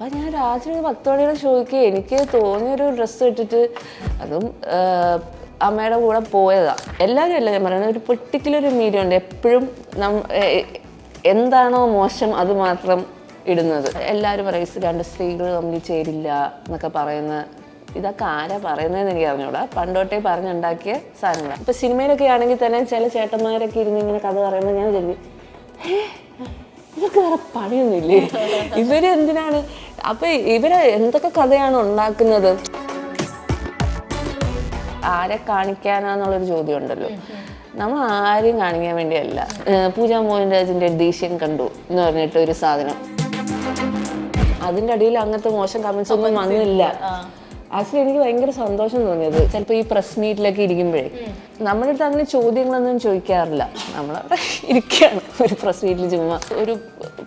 അപ്പം ഞാൻ രാത്രി 10 മണിയുടെ ഷോയ്ക്ക് എനിക്ക് തോന്നിയൊരു ഡ്രസ്സ് ഇട്ടിട്ട് അതും അമ്മയുടെ കൂടെ പോയതാണ്. എല്ലാവരും അല്ല ഞാൻ പറയുന്നത്, ഒരു പെർട്ടിക്കുലർ മീഡിയ ഉണ്ട് എപ്പോഴും എന്താണോ മോശം അത് മാത്രം ഇടുന്നത്. എല്ലാവരും പറയും രണ്ട് സ്ത്രീകൾ തമ്മിൽ ചേരില്ല എന്നൊക്കെ പറയുന്ന ഇതൊക്കെ ആരാ പറയുന്നതെന്ന് എനിക്ക് അറിഞ്ഞൂടാ. പണ്ടോട്ടേ പറഞ്ഞുണ്ടാക്കിയ സാധനങ്ങളാണ്. ഇപ്പം സിനിമയിലൊക്കെ ആണെങ്കിൽ തന്നെ ചില ചേട്ടന്മാരൊക്കെ ഇരുന്ന് ഇങ്ങനെ കഥ പറയുമ്പോൾ ഞാൻ വിചാരിക്കും ഇതൊക്കെ വേറെ പണിയൊന്നുമില്ലേ, ഇവരെന്തിനാണ്, അപ്പം ഇവര് എന്തൊക്കെ കഥയാണ് ഉണ്ടാക്കുന്നത്, ആരെ കാണിക്കാനാന്നുള്ളൊരു ചോദ്യം ഉണ്ടല്ലോ. നമ്മൾ ആരെയും കാണിക്കാൻ വേണ്ടിയല്ല. പൂജ മോഹൻരാജിൻ്റെ എഡീഷൻ കണ്ടു എന്ന് പറഞ്ഞിട്ട് ഒരു സാധനം, അതിൻ്റെ അടിയിൽ അങ്ങനത്തെ മോശം കമൻസ് ഒന്നും വന്നില്ല. ആക്ച്വലി എനിക്ക് ഭയങ്കര സന്തോഷം തോന്നിയത്, ചിലപ്പോൾ ഈ പ്രസ് മീറ്റിലൊക്കെ ഇരിക്കുമ്പോഴേ നമ്മുടെ അടുത്ത് അങ്ങനെ ചോദ്യങ്ങളൊന്നും ചോദിക്കാറില്ല. നമ്മളവിടെ ഇരിക്കുകയാണ് ഒരു പ്രസ് മീറ്റിൽ ചുമ്മാ. ഒരു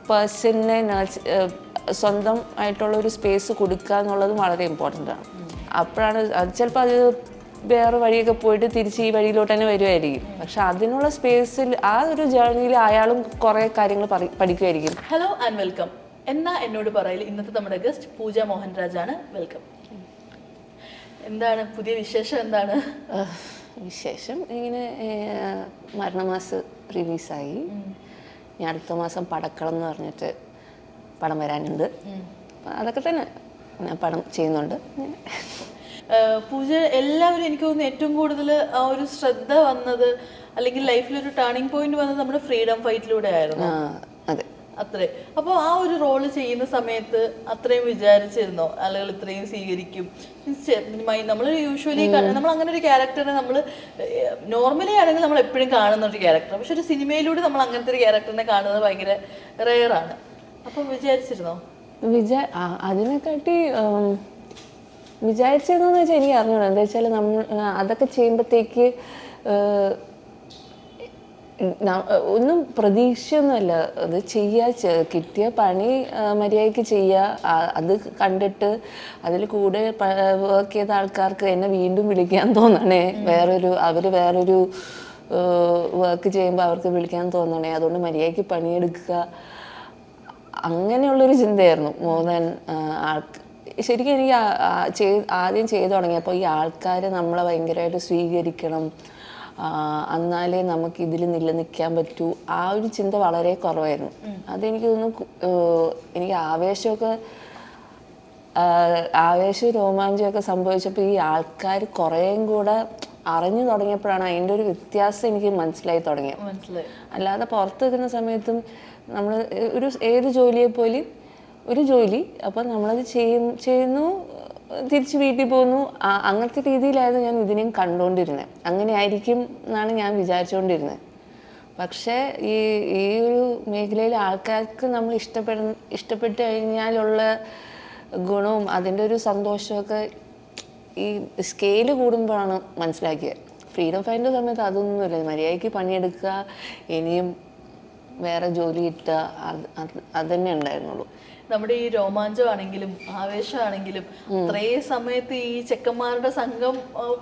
പേഴ്സണിനെ സ്വന്തം ആയിട്ടുള്ള ഒരു സ്പേസ് കൊടുക്കുക എന്നുള്ളത് വളരെ ഇമ്പോർട്ടൻ്റ് ആണ്. അപ്പോഴാണ് ചിലപ്പോൾ അത് വേറെ വഴിയൊക്കെ പോയിട്ട് തിരിച്ച് ഈ വഴിയിലോട്ട് തന്നെ വരുമായിരിക്കും. പക്ഷെ അതിനുള്ള സ്പേസിൽ ആ ഒരു ജേർണിയിൽ അയാളും കുറേ കാര്യങ്ങൾ പഠിക്കുമായിരിക്കും. Hello and welcome. എന്നാ എന്നോട് പറയല് ഇന്നത്തെ നമ്മുടെ ഗസ്റ്റ് പൂജ മോഹൻരാജാണ്. വെൽക്കം. എന്താണ് പുതിയ വിശേഷം? എന്താണ് വിശേഷം? ഇങ്ങനെ മരണമാസ് റിലീസായി. ഞാൻ അടുത്ത മാസം പടക്കളം എന്ന് പറഞ്ഞിട്ട് പടം വരാനുണ്ട്. അതൊക്കെ തന്നെ ഞാൻ പടം ചെയ്യുന്നുണ്ട്. പൂജ എല്ലാവരും എനിക്ക് തോന്നുന്നു ഏറ്റവും കൂടുതൽ ആ ഒരു ശ്രദ്ധ വന്നത് അല്ലെങ്കിൽ ലൈഫിലൊരു ടേണിംഗ് പോയിന്റ് വന്നത് നമ്മുടെ ഫ്രീഡം ഫൈറ്റിലൂടെ ആയിരുന്നു. അതെ, അത്രേ. അപ്പോൾ ആ ഒരു റോള് ചെയ്യുന്ന സമയത്ത് അത്രയും വിചാരിച്ചിരുന്നോ ആളുകൾ ഇത്രയും സ്വീകരിക്കും? നമ്മൾ യൂഷ്വലി നമ്മൾ അങ്ങനെ ഒരു ക്യാരക്ടറിനെ നമ്മൾ നോർമലി ആണെങ്കിൽ നമ്മൾ എപ്പോഴും കാണുന്ന ഒരു ക്യാരക്ടർ, പക്ഷെ ഒരു സിനിമയിലൂടെ നമ്മൾ അങ്ങനത്തെ ഒരു ക്യാരക്ടറിനെ കാണുന്നത് ഭയങ്കര റെയറാണ്. അപ്പം വിചാരിച്ചിരുന്നോ? അതിനെക്കാട്ടി വിചാരിച്ചതെന്ന് വെച്ചാൽ എനിക്ക് അറിഞ്ഞൂടാ. എന്താ വെച്ചാൽ നമ്മൾ അതൊക്കെ ചെയ്യുമ്പോഴത്തേക്ക് ഒന്നും പ്രതീക്ഷയൊന്നുമല്ല. അത് കിട്ടിയ പണി മര്യാദയ്ക്ക് ചെയ്യുക. അത് കണ്ടിട്ട് അതിൽ കൂടെ വർക്ക് ചെയ്ത ആൾക്കാർക്ക് എന്നെ വീണ്ടും വിളിക്കാൻ തോന്നണേ, അവർ വേറൊരു വർക്ക് ചെയ്യുമ്പോൾ അവർക്ക് വിളിക്കാൻ തോന്നണേ, അതുകൊണ്ട് മര്യാദയ്ക്ക് പണിയെടുക്കുക, അങ്ങനെയുള്ളൊരു ചിന്തയായിരുന്നു. മോർ ദാൻ ശരിക്കും എനിക്ക് ആദ്യം ചെയ്തു തുടങ്ങിയപ്പോൾ ഈ ആൾക്കാർ നമ്മളെ ഭയങ്കരമായിട്ട് സ്വീകരിക്കണം, എന്നാലേ നമുക്ക് ഇതിൽ നിലനിൽക്കാൻ പറ്റൂ, ആ ഒരു ചിന്ത വളരെ കുറവായിരുന്നു. അതെനിക്ക് തോന്നുന്നു എനിക്ക് ആവേശവും രോമാഞ്ചമൊക്കെ സംഭവിച്ചപ്പോൾ ഈ ആൾക്കാർ കുറേയും കൂടെ അറിഞ്ഞു തുടങ്ങിയപ്പോഴാണ് അതിൻ്റെ ഒരു വ്യത്യാസം എനിക്ക് മനസ്സിലായി തുടങ്ങിയത്. അല്ലാതെ പുറത്ത് നിൽക്കുന്ന സമയത്തും നമ്മൾ ഏത് ജോലിയെ പോലും ഒരു ജോലി, അപ്പം നമ്മളത് ചെയ്യുന്നു, തിരിച്ച് വീട്ടിൽ പോകുന്നു, അങ്ങനത്തെ രീതിയിലായിരുന്നു ഞാൻ ഇതിനെയും കണ്ടുകൊണ്ടിരുന്നത്. അങ്ങനെ ആയിരിക്കും എന്നാണ് ഞാൻ വിചാരിച്ചുകൊണ്ടിരുന്നത്. പക്ഷേ ഈ ഒരു മേഖലയിൽ ആൾക്കാർക്ക് നമ്മൾ ഇഷ്ടപ്പെട്ട് കഴിഞ്ഞാലുള്ള ഗുണവും അതിൻ്റെ ഒരു സന്തോഷമൊക്കെ ഈ സ്കെയില് കൂടുമ്പോഴാണ് മനസ്സിലാക്കിയത്. ഫ്രീഡം ഫൈറ്റിൻ്റെ സമയത്ത് അതൊന്നുമില്ല, മര്യാദയ്ക്ക് പണിയെടുക്കുക, ഇനിയും വേറെ ജോലി കിട്ടുക, അത് തന്നെ ഉണ്ടായിരുന്നുള്ളൂ. നമ്മുടെ ഈ രോമാഞ്ചമാണെങ്കിലും ആവേശമാണെങ്കിലും അത്രയും സമയത്ത് ഈ ചെക്കന്മാരുടെ സംഘം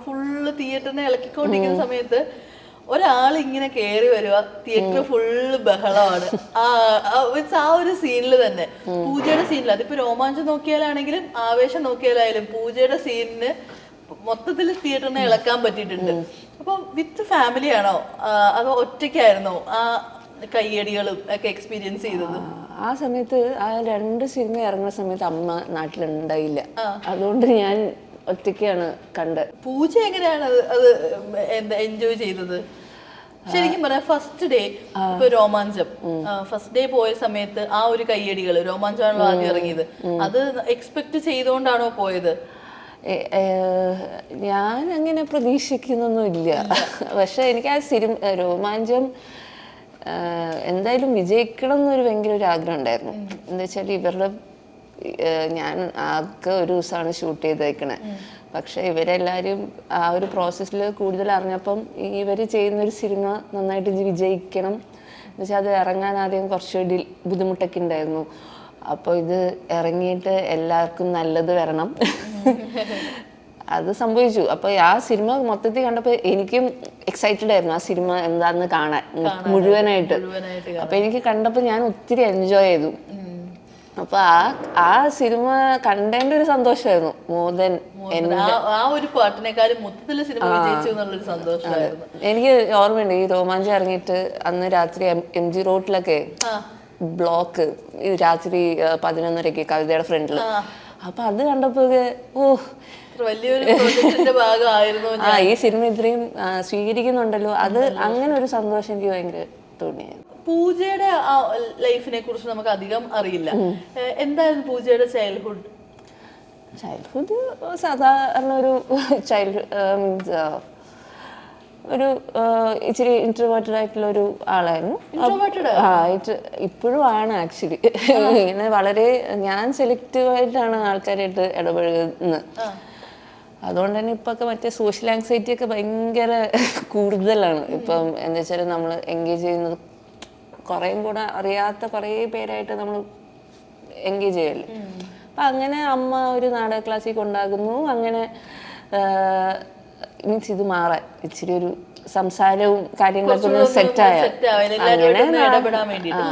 ഫുള്ള് തിയേറ്ററിനെ ഇളക്കിക്കൊണ്ടിരിക്കുന്ന സമയത്ത് ഒരാൾ ഇങ്ങനെ കയറി വരുക, തിയേറ്റർ ഫുള്ള് ബഹളമാണ്. ആ ഒരു സീനിൽ തന്നെ, പൂജയുടെ സീനിൽ, അതിപ്പോ രോമാഞ്ചം നോക്കിയാലാണെങ്കിലും ആവേശം നോക്കിയാലായാലും പൂജയുടെ സീനിന് മൊത്തത്തിൽ തിയേറ്ററിനെ ഇളക്കാൻ പറ്റിയിട്ടുണ്ട്. അപ്പൊ വിത്ത് ഫാമിലി ആണോ അതോ ഒറ്റയ്ക്കായിരുന്നോ ആ കയ്യടികളും ഒക്കെ എക്സ്പീരിയൻസ് ചെയ്തത്? ആ സമയത്ത് ആ 2 സിനിമ ഇറങ്ങുന്ന സമയത്ത് അമ്മ നാട്ടിലുണ്ടായില്ല, അതുകൊണ്ട് ഞാൻ ഒറ്റയ്ക്കാണ് കണ്ടത്. പൂജ എങ്ങനെയാണ് അത് എൻജോയ് ചെയ്തത്? ശരിക്കും പറയാം ഫസ്റ്റ് ഡേ ഇപ്പൊ രോമാഞ്ചം ഫസ്റ്റ് ഡേ പോയ സമയത്ത് ആ ഒരു കയ്യടികൾ, രോമാഞ്ചമാണല്ലോ ആദ്യം ഇറങ്ങിയത്, അത് എക്സ്പെക്ട് ചെയ്തുകൊണ്ടാണോ പോയത്? ഞാൻ അങ്ങനെ പ്രതീക്ഷിക്കുന്നൊന്നുമില്ല. പക്ഷെ എനിക്ക് ആ രോമാഞ്ചം എന്തായാലും വിജയിക്കണം എന്നൊരു ഭയങ്കര ഒരു ആഗ്രഹം ഉണ്ടായിരുന്നു. എന്താ വെച്ചാൽ ഞാൻ ആകെ ഒരു ദിവസമാണ് ഷൂട്ട് ചെയ്തേക്കണേ. പക്ഷെ ഇവരെല്ലാവരും ആ ഒരു പ്രോസസ്സിൽ കൂടുതൽ അറിഞ്ഞപ്പം ഇവർ ചെയ്യുന്നൊരു സിനിമ നന്നായിട്ട് വിജയിക്കണം എന്ന് വെച്ചാൽ അത് ഇറങ്ങാൻ ആദ്യം കുറച്ചുകൂടി ബുദ്ധിമുട്ടൊക്കെ ഉണ്ടായിരുന്നു. അപ്പോൾ ഇത് ഇറങ്ങിയിട്ട് എല്ലാവർക്കും നല്ലത് വരണം, അത് സംഭവിച്ചു. അപ്പോൾ ആ സിനിമ മൊത്തത്തിൽ കണ്ടപ്പോൾ എനിക്കും എക്സൈറ്റഡ് ആയിരുന്നു ആ സിനിമ എന്താന്ന് കാണാൻ മുഴുവനായിട്ട്. അപ്പോൾ എനിക്ക് കണ്ടപ്പോൾ ഞാൻ ഒത്തിരി എൻജോയ് ചെയ്തു. അപ്പൊ ആ സിനിമ കണ്ടതിന്റെ ഒരു സന്തോഷമായിരുന്നു മോർ ദാൻ ആ ഒരു പാട്ടിനേക്കാളും മൊത്തത്തില് സിനിമ വിജയിച്ചു എന്നുള്ളൊരു സന്തോഷമായിരുന്നു. എനിക്ക് ഓർമ്മയുണ്ട് ഈ രോമാഞ്ചം ഇറങ്ങിയിട്ട് അന്ന് രാത്രി MG റോഡിലൊക്കെ ബ്ലോക്ക് രാത്രി 11:30 കവിതയുടെ ഫ്രണ്ടില്. അപ്പൊ അത് കണ്ടപ്പോ വലിയൊരു പ്രോജക്റ്റിന്റെ ഭാഗമായിരുന്നു. ഈ സിനിമ ഇത്രയും സ്വീകരിക്കുന്നുണ്ടല്ലോ, അത് അങ്ങനെ ഒരു സന്തോഷം എനിക്ക് ഭയങ്കര തോന്നിയായിരുന്നു. പൂജയുടെ ആ ലൈഫിനെ കുറിച്ച് നമുക്ക് അധികം അറിയില്ല. എന്തായിരുന്നു പൂജയുടെ ചൈൽഡ്ഹുഡ്? സാധാരണ ഒരു മീൻസ് ഒരു ഇച്ചിരി ഇൻട്രോവേർട്ടഡ് ആയിട്ടുള്ള ഒരു ആളായിരുന്നു. ഇപ്പോഴും ആണ് ആക്ച്വലി. ഇങ്ങനെ വളരെ ഞാൻ സെലക്റ്റീവായിട്ടാണ് ആൾക്കാരായിട്ട് ഇടപഴകുന്നത്. അതുകൊണ്ട് തന്നെ ഇപ്പൊക്കെ മറ്റേ സോഷ്യൽ ആങ്സൈറ്റി ഒക്കെ ഭയങ്കര കൂടുതലാണ്. ഇപ്പം എന്താ വെച്ചാൽ നമ്മൾ എൻഗേജ് ചെയ്യുന്നത് കുറേയും കൂടെ അറിയാത്ത കുറേ പേരായിട്ട് നമ്മൾ എൻഗേജ് ചെയ്യല്ലേ. അപ്പം അങ്ങനെ അമ്മ ഒരു നാടക ക്ലാസ്സിൽ കൊണ്ടാകുന്നു. അങ്ങനെ മീൻസ് ഇത് മാറാൻ ഇച്ചിരി ഒരു സംസാരവും കാര്യങ്ങളൊക്കെ ഒന്ന് സെറ്റായ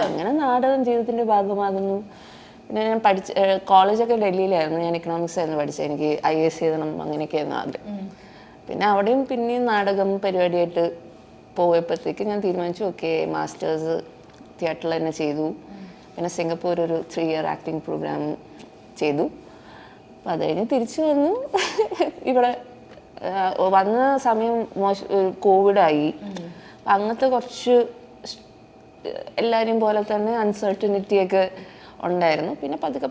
അങ്ങനെ നാടകം ജീവിതത്തിന്റെ ഭാഗമാകുന്നു. പിന്നെ ഞാൻ കോളേജൊക്കെ ഡൽഹിയിലായിരുന്നു. ഞാൻ എക്കണോമിക്സ് ആയിരുന്നു പഠിച്ചത്. എനിക്ക് IAS എഴുതണം അങ്ങനെയൊക്കെയായിരുന്നു ആദ്യം. പിന്നെ അവിടെയും പിന്നെയും നാടകം പരിപാടിയായിട്ട് പോയപ്പോഴത്തേക്ക് ഞാൻ തീരുമാനിച്ചു ഓക്കെ മാസ്റ്റേഴ്സ് തിയേറ്ററിൽ തന്നെ ചെയ്തു. പിന്നെ സിംഗപ്പൂർ ഒരു 3 year ആക്ടിങ് പ്രോഗ്രാം ചെയ്തു. അപ്പം അത് കഴിഞ്ഞ് തിരിച്ചു വന്നു. ഇവിടെ വന്ന സമയം കോവിഡായി. അങ്ങനത്തെ കുറച്ച് എല്ലാവരെയും പോലെ തന്നെ അൺസർട്ടനിറ്റിയൊക്കെ ഉണ്ടായിരുന്നു. പിന്നെ പതുക്കെ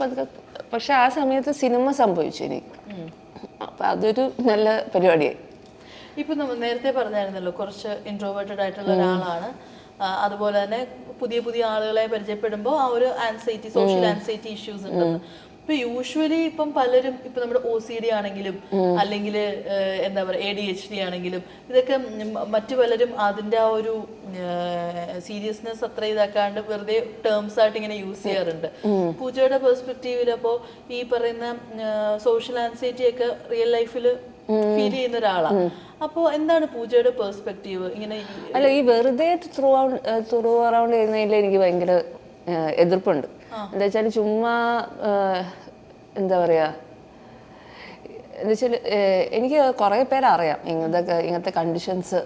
പക്ഷെ ആ സമയത്ത് സിനിമ സംഭവിച്ചു എനിക്ക്. അപ്പം അതൊരു നല്ല പരിപാടിയായി. ഇപ്പം നമ്മൾ നേരത്തെ പറഞ്ഞായിരുന്നല്ലോ കുറച്ച് ഇൻട്രോവേർട്ടഡ് ആയിട്ടുള്ള ഒരാളാണ്. അതുപോലെ തന്നെ പുതിയ ആളുകളെ പരിചയപ്പെടുമ്പോൾ ആ ഒരു ആൻസൈറ്റി, സോഷ്യൽ ആൻസൈറ്റി ഇഷ്യൂസ് ഉണ്ടെന്ന്. ഇപ്പൊ യൂഷ്വലി ഇപ്പം പലരും ഇപ്പൊ നമ്മുടെ OCD ആണെങ്കിലും അല്ലെങ്കിൽ എന്താ പറയുക ADHD ആണെങ്കിലും ഇതൊക്കെ മറ്റു പലരും അതിൻ്റെ ആ ഒരു സീരിയസ്നെസ് അത്ര ഇതാക്കാണ്ട് വെറുതെ ടേംസ് ആയിട്ട് ഇങ്ങനെ യൂസ് ചെയ്യാറുണ്ട്. പൂജയുടെ പെർസ്പെക്റ്റീവിൽ അപ്പോൾ ഈ പറയുന്ന സോഷ്യൽ ആൻസൈറ്റി ഒക്കെ റിയൽ ലൈഫിൽ ഫീൽ ചെയ്യുന്ന ഒരാളാണ്. അപ്പോൾ എന്താണ് പൂജയുടെ പെർസ്പെക്റ്റീവ്? ഇങ്ങനെ അല്ല, ഈ വെറുതെ ത്രൂ അറൗണ്ട് ചെയ്യുന്നതിൽ എനിക്ക് ഭയങ്കര എതിർപ്പുണ്ട്. എന്താ വെച്ചാൽ ചുമ്മാ എന്താ പറയുക, എന്താ വെച്ചാൽ എനിക്ക് കുറേ പേരറിയാം ഇങ്ങനത്തെ കണ്ടീഷൻസ്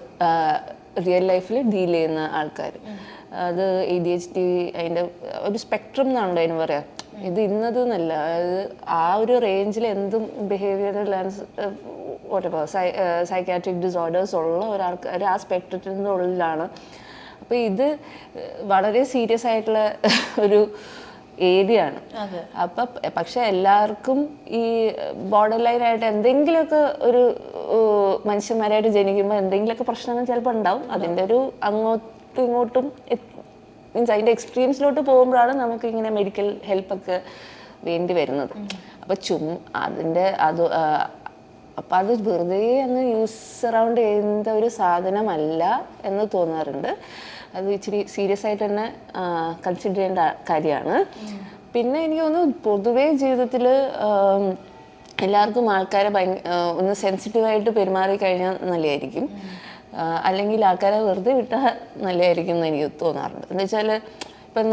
റിയൽ ലൈഫിൽ ഡീൽ ചെയ്യുന്ന ആൾക്കാർ. അത് ADHD അതിൻ്റെ ഒരു സ്പെക്ട്രം എന്നാണല്ലോ അതിന് പറയാം. ഇത് ഇന്നത് എന്നല്ല, അതായത് ആ ഒരു റേഞ്ചിൽ എന്തും ബിഹേവിയറൽ സൈക്കാട്രിക് ഡിസോർഡേഴ്സ് ഉള്ള ഒരാൾക്കാർ ആ സ്പെക്ട്രത്തിൻ്റെ ഉള്ളിലാണ്. അപ്പോൾ ഇത് വളരെ സീരിയസ് ആയിട്ടുള്ള ഒരു ഏരിയ ആണ്. അപ്പം പക്ഷെ എല്ലാവർക്കും ഈ ബോർഡർ ലൈനായിട്ട് എന്തെങ്കിലുമൊക്കെ ഒരു മനുഷ്യന്മാരായിട്ട് ജനിക്കുമ്പോൾ എന്തെങ്കിലുമൊക്കെ പ്രശ്നങ്ങൾ ചിലപ്പോൾ ഉണ്ടാവും. അതിൻ്റെ ഒരു അങ്ങോട്ടും ഇങ്ങോട്ടും മീൻസ് അതിൻ്റെ എക്സ്ട്രീംസിലോട്ട് പോകുമ്പോഴാണ് നമുക്ക് ഇങ്ങനെ മെഡിക്കൽ ഹെൽപ്പൊക്കെ വേണ്ടി വരുന്നത്. അപ്പം അപ്പം അത് വെറുതെ അങ്ങ് യൂസ് അറൗണ്ട് ചെയ്യുന്ന ഒരു സാധനമല്ല എന്ന് തോന്നാറുണ്ട്. അത് ഇച്ചിരി സീരിയസ് ആയിട്ട് തന്നെ കൺസിഡർ ചെയ്യേണ്ട കാര്യമാണ്. പിന്നെ എനിക്ക് തോന്നുന്നു പൊതുവേ ജീവിതത്തിൽ എല്ലാവർക്കും ആൾക്കാരെ ഒന്ന് സെൻസിറ്റീവായിട്ട് പെരുമാറി കഴിഞ്ഞാൽ നല്ലതായിരിക്കും. അല്ലെങ്കിൽ ആൾക്കാരെ വെറുതെ വിട്ടാൽ നല്ലതായിരിക്കും എന്ന് എനിക്ക് തോന്നാറുണ്ട്. എന്താ വെച്ചാൽ ഇപ്പം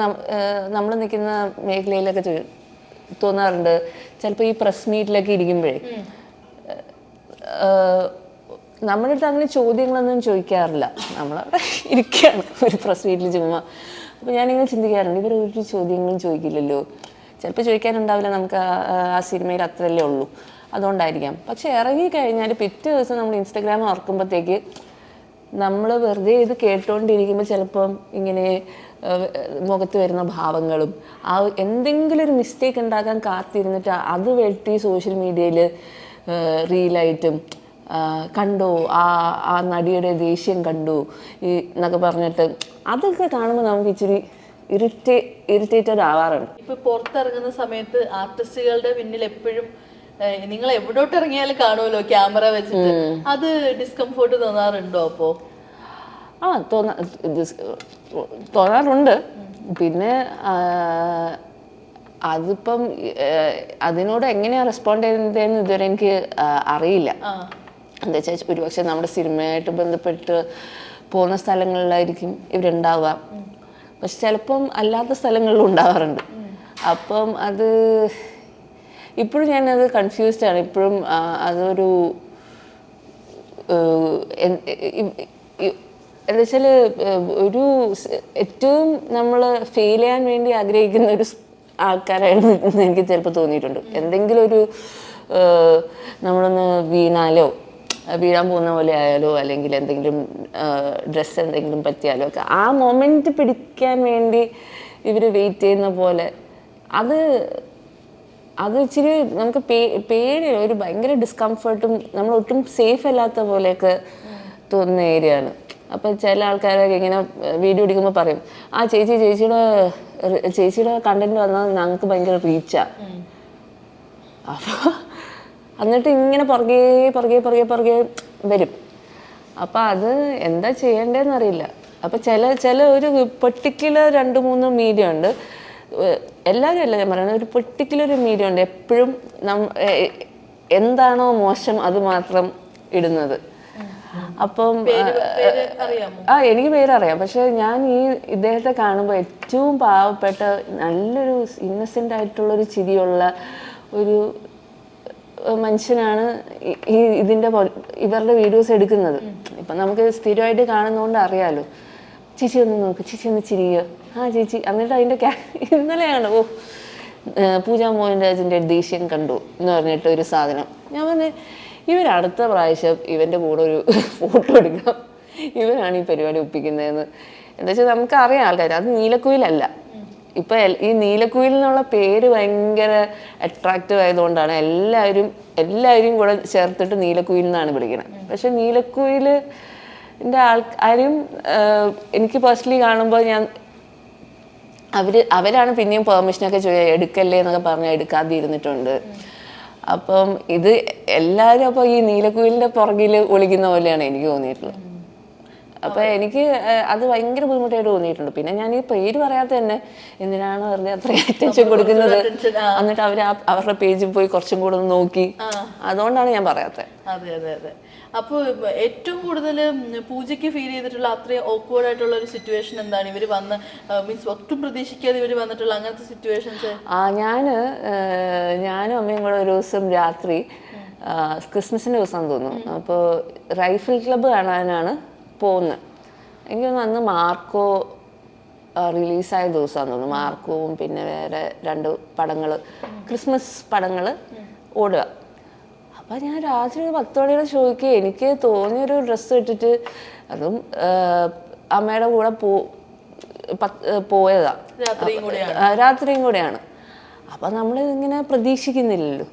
നമ്മൾ നിൽക്കുന്ന മേഖലയിലൊക്കെ തോന്നാറുണ്ട് ചിലപ്പോൾ ഈ പ്രസ് മീറ്റിലൊക്കെ ഇരിക്കുമ്പോഴേ നമ്മുടെ അടുത്ത് അങ്ങനെ ചോദ്യങ്ങളൊന്നും ചോദിക്കാറില്ല. നമ്മളവിടെ ഇരിക്കുകയാണ് ഒരു പ്രസ് മീറ്റിൽ ചുമ്മാ. അപ്പോൾ ഞാനിങ്ങനെ ചിന്തിക്കാറുണ്ട്, ഇവരൊരു ചോദ്യങ്ങളും ചോദിക്കില്ലല്ലോ. ചിലപ്പോൾ ചോദിക്കാനുണ്ടാവില്ല, നമുക്ക് ആ സിനിമയിൽ അത്രയല്ലേ ഉള്ളൂ, അതുകൊണ്ടായിരിക്കാം. പക്ഷെ ഇറങ്ങിക്കഴിഞ്ഞാൽ പിറ്റേ ദിവസം നമ്മൾ ഇൻസ്റ്റഗ്രാം ഓർക്കുമ്പോഴത്തേക്ക് നമ്മൾ വെറുതെ ഇത് കേട്ടുകൊണ്ടിരിക്കുമ്പോൾ ചിലപ്പം ഇങ്ങനെ മുഖത്ത് വരുന്ന ഭാവങ്ങളും ആ എന്തെങ്കിലും ഒരു മിസ്റ്റേക്ക് ഉണ്ടാക്കാൻ കാത്തിരുന്നിട്ട് അത് വെട്ടി സോഷ്യൽ മീഡിയയിൽ റീലായിട്ടും കണ്ടു ആ നടിയുടെ ദേഷ്യം കണ്ടു എന്നൊക്കെ പറഞ്ഞിട്ട് അതൊക്കെ കാണുമ്പോൾ നമുക്ക് ഇച്ചിരി ഇറിറ്റേറ്റഡ് ആവാറുണ്ട്. ഇപ്പൊ പുറത്തിറങ്ങുന്ന സമയത്ത് ആർട്ടിസ്റ്റുകളുടെ പിന്നിൽ എപ്പോഴും നിങ്ങൾ എവിടോട്ട് ഇറങ്ങിയാലും കാണുമല്ലോ ക്യാമറ വെച്ചിട്ട്, അത് ഡിസ്കംഫോർട്ട് തോന്നാറുണ്ടോ? അപ്പോ തോന്നാറുണ്ട്. പിന്നെ അതിപ്പം അതിനോട് എങ്ങനെയാണ് റെസ്പോണ്ട് ചെയ്യുന്നതെന്ന് ഇതുവരെ എനിക്ക് അറിയില്ല. എന്താ വെച്ചാൽ ഒരുപക്ഷെ നമ്മുടെ സിനിമയായിട്ട് ബന്ധപ്പെട്ട് പോകുന്ന സ്ഥലങ്ങളിലായിരിക്കും ഇവരുണ്ടാവുക. പക്ഷെ ചിലപ്പം അല്ലാത്ത സ്ഥലങ്ങളിലും ഉണ്ടാവാറുണ്ട്. അപ്പം അത് ഇപ്പോഴും ഞാനത് കൺഫ്യൂസ്ഡ് ആണ് ഇപ്പോഴും. അതൊരു എന്താ വെച്ചാൽ ഏറ്റവും നമ്മൾ ഫെയിൽ ചെയ്യാൻ വേണ്ടി ആഗ്രഹിക്കുന്ന ഒരു ആൾക്കാരായിരുന്നു എന്ന് എനിക്ക് ചിലപ്പോൾ തോന്നിയിട്ടുണ്ട്. എന്തെങ്കിലും ഒരു നമ്മളൊന്ന് വീഴാൻ പോകുന്ന പോലെ ആയാലോ, അല്ലെങ്കിൽ എന്തെങ്കിലും ഡ്രസ്സ് എന്തെങ്കിലും പറ്റിയാലോ ഒക്കെ ആ മൊമെന്റ് പിടിക്കാൻ വേണ്ടി ഇവർ വെയിറ്റ് ചെയ്യുന്ന പോലെ അത് ഇച്ചിരി നമുക്ക് പേടി, ഒരു ഭയങ്കര ഡിസ്കംഫർട്ടും നമ്മൾ ഒട്ടും സേഫ് അല്ലാത്ത പോലെയൊക്കെ തോന്നുന്ന ഏരിയ ആണ്. അപ്പം ചില ആൾക്കാരൊക്കെ ഇങ്ങനെ വീഡിയോ എടുക്കുമ്പോൾ പറയും, ആ ചേച്ചിയുടെ കണ്ടന്റ് വന്നാൽ ഞങ്ങൾക്ക് ഭയങ്കര റീച്ചാണ്. അപ്പോൾ എന്നിട്ട് ഇങ്ങനെ പുറകെ വരും. അപ്പം അത് എന്താ ചെയ്യേണ്ടതെന്ന് അറിയില്ല. അപ്പം ചില ഒരു പെർട്ടിക്കുലർ 2-3 മീഡിയ ഉണ്ട്, എല്ലാവരും അല്ല ഞാൻ പറയുന്നത്, ഒരു പെർട്ടിക്കുലർ മീഡിയ ഉണ്ട് എപ്പോഴും എന്താണോ മോശം അത് മാത്രം ഇടുന്നത്. അപ്പം എനിക്ക് പേരറിയാം. പക്ഷെ ഞാൻ ഇദ്ദേഹത്തെ കാണുമ്പോൾ ഏറ്റവും പാവപ്പെട്ട നല്ലൊരു ഇന്നസെൻ്റ് ആയിട്ടുള്ളൊരു ചിരിയുള്ള ഒരു മനുഷ്യനാണ് ഇവരുടെ വീഡിയോസ് എടുക്കുന്നത്. ഇപ്പം നമുക്ക് സ്ഥിരമായിട്ട് കാണുന്നതുകൊണ്ട് അറിയാലോ. ചേച്ചി ഒന്ന് നോക്ക്, ചേച്ചി ഒന്ന് ചിരിയോ, ആ ചേച്ചി. എന്നിട്ട് അതിൻ്റെ ഇന്നലെയാണ് പൂജാ മോഹൻരാജിൻ്റെ ദേഷ്യം കണ്ടു എന്ന് പറഞ്ഞിട്ട് ഒരു സാധനം. ഞാൻ പറഞ്ഞ ഇവരടുത്ത പ്രാവശ്യം ഇവൻ്റെ കൂടെ ഒരു ഫോട്ടോ എടുക്കാം, ഇവരാണ് ഈ പരിപാടി ഒപ്പിക്കുന്നതെന്ന്. എന്താ വെച്ചാൽ നമുക്കറിയാം ആൾക്കാർ, അത് നീലക്കുയിലല്ല. ഇപ്പം ഈ നീലക്കുയിൽ എന്നുള്ള പേര് ഭയങ്കര അട്രാക്റ്റീവ് ആയതുകൊണ്ടാണ് എല്ലാവരും കൂടെ ചേർത്തിട്ട് നീലക്കുയിൽ എന്നാണ് വിളിക്കുന്നത്. പക്ഷെ നീലക്കുയിലിൻ്റെ ആൾക്കാരും എനിക്ക് പേഴ്സണലി കാണുമ്പോൾ അവരാണ് പിന്നെയും പെർമിഷനൊക്കെ എടുക്കല്ലേ എന്നൊക്കെ പറഞ്ഞാൽ എടുക്കാതെ ഇരുന്നിട്ടുണ്ട്. അപ്പം ഇത് എല്ലാവരും അപ്പോൾ ഈ നീലക്കുയിലിൻ്റെ പുറകിൽ ഒളിക്കുന്ന പോലെയാണ് എനിക്ക് തോന്നിയിട്ടുള്ളത്. അപ്പം എനിക്ക് അത് ഭയങ്കര ബുദ്ധിമുട്ടായിട്ട് തോന്നിയിട്ടുണ്ട്. പിന്നെ ഞാൻ ഈ പേര് പറയാത്ത തന്നെ എന്തിനാണ് വെറുതെ അത്രയും അറ്റൻഷൻ കൊടുക്കുന്നത്, എന്നിട്ട് അവരുടെ പേജിൽ പോയി കുറച്ചും കൂടെ ഒന്ന് നോക്കി, അതുകൊണ്ടാണ് ഞാൻ പറയാത്തത്. അതെ അതെ അതെ. അപ്പോൾ ഏറ്റവും കൂടുതൽ പൂജയ്ക്ക് ഫീൽ ചെയ്തിട്ടുള്ള അത്രയും ഓക്വേർഡ് ആയിട്ടുള്ള ഒരു സിറ്റുവേഷൻ എന്താണ്? ഇവർ വന്ന് മീൻസ് ഒട്ടും പ്രതീക്ഷിക്കാതെ ഇവർ വന്നിട്ടുള്ള അങ്ങനത്തെ സിറ്റുവേഷൻസ്? ഞാനും അമ്മയും കൂടെ ഒരു ദിവസം രാത്രി, ക്രിസ്മസിൻ്റെ ദിവസം തോന്നുന്നു, അപ്പോൾ റൈഫിൾ ക്ലബ്ബ് കാണാനാണ് പോകുന്നത്. എനിക്ക് തോന്നുന്നു അന്ന് മാർക്കോ റിലീസായ ദിവസമാണെന്ന് തോന്നുന്നു. മാർക്കോവും പിന്നെ വേറെ 2 പടങ്ങൾ, ക്രിസ്മസ് പടങ്ങൾ ഓടുക. അപ്പം ഞാൻ രാത്രി 10 മണിയുടെ ഷോയ്ക്ക് എനിക്ക് തോന്നിയൊരു ഡ്രസ്സ് ഇട്ടിട്ട്, അതും അമ്മയുടെ കൂടെ പോയതാ, രാത്രിയും കൂടെയാണ്. അപ്പം നമ്മൾ ഇങ്ങനെ പ്രതീക്ഷിക്കുന്നില്ലല്ലോ.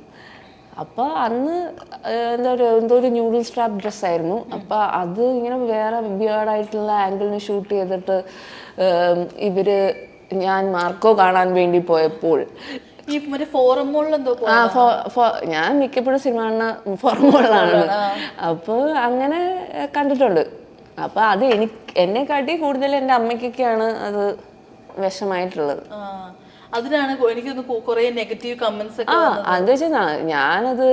അപ്പോൾ അന്ന് എന്തോ ഒരു ന്യൂഡിൽ സ്ട്രാപ്പ് ഡ്രസ്സായിരുന്നു. അപ്പോൾ അത് ഇങ്ങനെ വേറെ വിയേർഡായിട്ടുള്ള ആംഗിളിന് ഷൂട്ട് ചെയ്തിട്ട് ഞാൻ മാർക്കോ കാണാൻ വേണ്ടി പോയപ്പോൾ ഞാൻ മിക്കപ്പോഴും സിനിമ കാണുന്ന ഫോറമോളിലാണ്. അപ്പോൾ അങ്ങനെ കണ്ടിട്ടുണ്ട്. അപ്പോൾ അത് എന്നെക്കാട്ടി കൂടുതൽ എൻ്റെ അമ്മയ്ക്കൊക്കെയാണ് അത് വിഷമായിട്ടുള്ളത്. അതിനാണ് എനിക്കൊന്ന് കുറേ നെഗറ്റീവ് കമന്റ്സ് ഒക്കെ. എന്താ വെച്ചാൽ ഞാനത്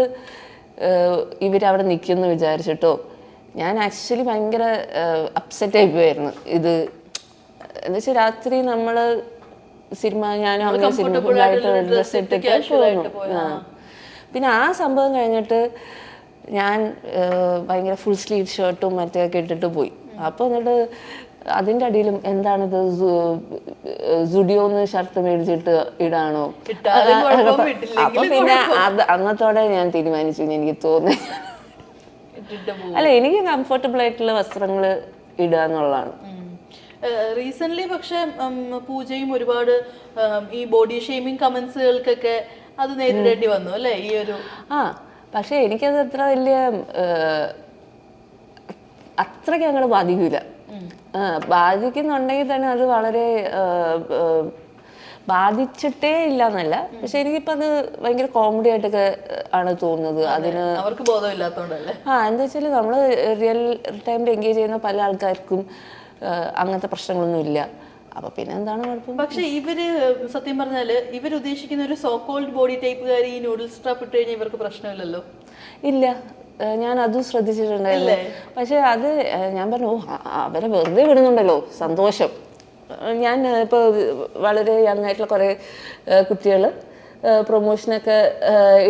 ഇവരവിടെ നിൽക്കുമെന്ന് വിചാരിച്ചിട്ടോ, ഞാൻ ആക്ച്വലി ഭയങ്കര അപ്സെറ്റ് ആയിപ്പോയായിരുന്നു. ഇത് എന്താ വെച്ചാൽ രാത്രി നമ്മൾ സിനിമ, ഞാനും അമ്മ സിനിമ ഫുള്ളായിട്ട് ഡ്രസ്സ് ഇട്ടിട്ട് പോകുന്നു. പിന്നെ ആ സംഭവം കഴിഞ്ഞിട്ട് ഞാൻ ഭയങ്കര ഫുൾ സ്ലീവ് ഷർട്ടും മറ്റൊക്കെ ഇട്ടിട്ട് പോയി. അപ്പോൾ എന്നിട്ട് അതിൻ്റെ അടിയിലും എന്താണിത്, സുഡിയോന്ന് ഷർട്ട് മേടിച്ചിട്ട് ഇടാണോ? അപ്പൊ പിന്നെ അന്നത്തോടെ ഞാൻ തീരുമാനിച്ചു, എനിക്ക് തോന്നി അല്ല, എനിക്ക് കംഫർട്ടബിൾ ആയിട്ടുള്ള വസ്ത്രങ്ങൾ ഇടുക എന്നുള്ളതാണ്. റീസെന്റ് പക്ഷെ പൂജയും ഒരുപാട് ഈ ബോഡി ഷെയ്മിങ് കമന്റ്സുകൾക്കൊക്കെ അത് നേരിടേണ്ടി വന്നു അല്ലേ ഈ ഒരു? പക്ഷെ എനിക്കത് അത്രയ്ക്ക് അങ്ങോട്ട് ബാധിക്കൂല. ബാധിക്കുന്നുണ്ടെങ്കിൽ തന്നെ അത് വളരെ ബാധിച്ചിട്ടേ ഇല്ല എന്നല്ല, പക്ഷെ എനിക്കിപ്പോൾ അത് ഭയങ്കര കോമഡി ആയിട്ടൊക്കെ ആണ് തോന്നുന്നത്. അതിന് അവർക്ക് ബോധമില്ലാത്തതുകൊണ്ടല്ലേ? എന്താ വെച്ചാൽ നമ്മൾ റിയൽ ടൈമിൽ എൻഗേജ് ചെയ്യുന്ന പല ആൾക്കാർക്കും അങ്ങനത്തെ പ്രശ്നങ്ങളൊന്നും ഇല്ല. അപ്പൊ പിന്നെ എന്താണ് കുഴപ്പം? പക്ഷെ ഇവര് സത്യം പറഞ്ഞാല് ഇവരുദ്ദേശിക്കുന്ന ഒരു സോ കോൾഡ് ബോഡി ടൈപ്പുകാർ ഈ നൂഡിൽസ് സ്ട്രാപ്പ് ഇട്ട് കഴിഞ്ഞാൽ ഇവർക്ക് പ്രശ്നമില്ലല്ലോ. ഇല്ല, ഞാൻ അതും ശ്രദ്ധിച്ചിട്ടുണ്ടായില്ലേ. പക്ഷെ അത് ഞാൻ പറഞ്ഞു, അവരെ വെറുതെ വിടുന്നുണ്ടല്ലോ, സന്തോഷം. ഞാൻ ഇപ്പോൾ വളരെ യങ് ആയിട്ടുള്ള കുറേ കുട്ടികൾ പ്രൊമോഷനൊക്കെ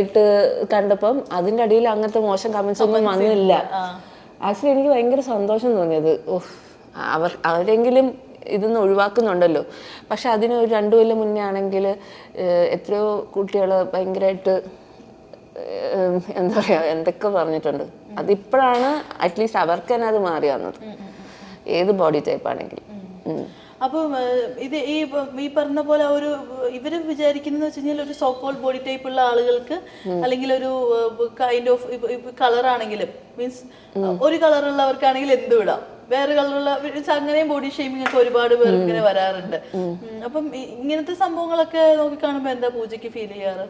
ഇട്ട് കണ്ടപ്പം അതിൻ്റെ അടിയിൽ അങ്ങനത്തെ മോശം കമൻസ് ഒന്നും വന്നില്ല. ആക്ച്വലി എനിക്ക് ഭയങ്കര സന്തോഷം തോന്നിയത്. അവരെങ്കിലും ഇതൊന്നും ഒഴിവാക്കുന്നുണ്ടല്ലോ. പക്ഷെ അതിന് ഒരു 2 കൊല്ലം മുന്നേ ആണെങ്കിൽ എത്രയോ കുട്ടികൾ ഭയങ്കരമായിട്ട് എന്താ പറയുക എന്തൊക്കെ പറഞ്ഞിട്ടുണ്ട്. അതിപ്പോഴാണ് അറ്റ്ലീസ്റ്റ് അവർക്ക് തന്നെ അത് മാറി വന്നത്, ഏത് ബോഡി ടൈപ്പ് ആണെങ്കിലും. അപ്പം ഇത് ഈ പറഞ്ഞ പോലെ ഒരു ഇവര് വിചാരിക്കുന്നത് വെച്ച് കഴിഞ്ഞാൽ ഒരു സോക്കോൾ ബോഡി ടൈപ്പ് ഉള്ള ആളുകൾക്ക് അല്ലെങ്കിൽ ഒരു കൈൻഡ് ഓഫ് കളർ ആണെങ്കിലും മീൻസ് ഒരു കളറുള്ളവർക്കാണെങ്കിൽ എന്തും ഇടാം, വേറെ കളറുള്ള അങ്ങനെയും ബോഡി ഷേമിംഗ് ഒക്കെ ഒരുപാട് പേർക്ക് ഇങ്ങനെ വരാറുണ്ട്. അപ്പം ഇങ്ങനത്തെ സംഭവങ്ങളൊക്കെ നോക്കി കാണുമ്പോ എന്താ പൂജയ്ക്ക് ഫീൽ ചെയ്യാറ്?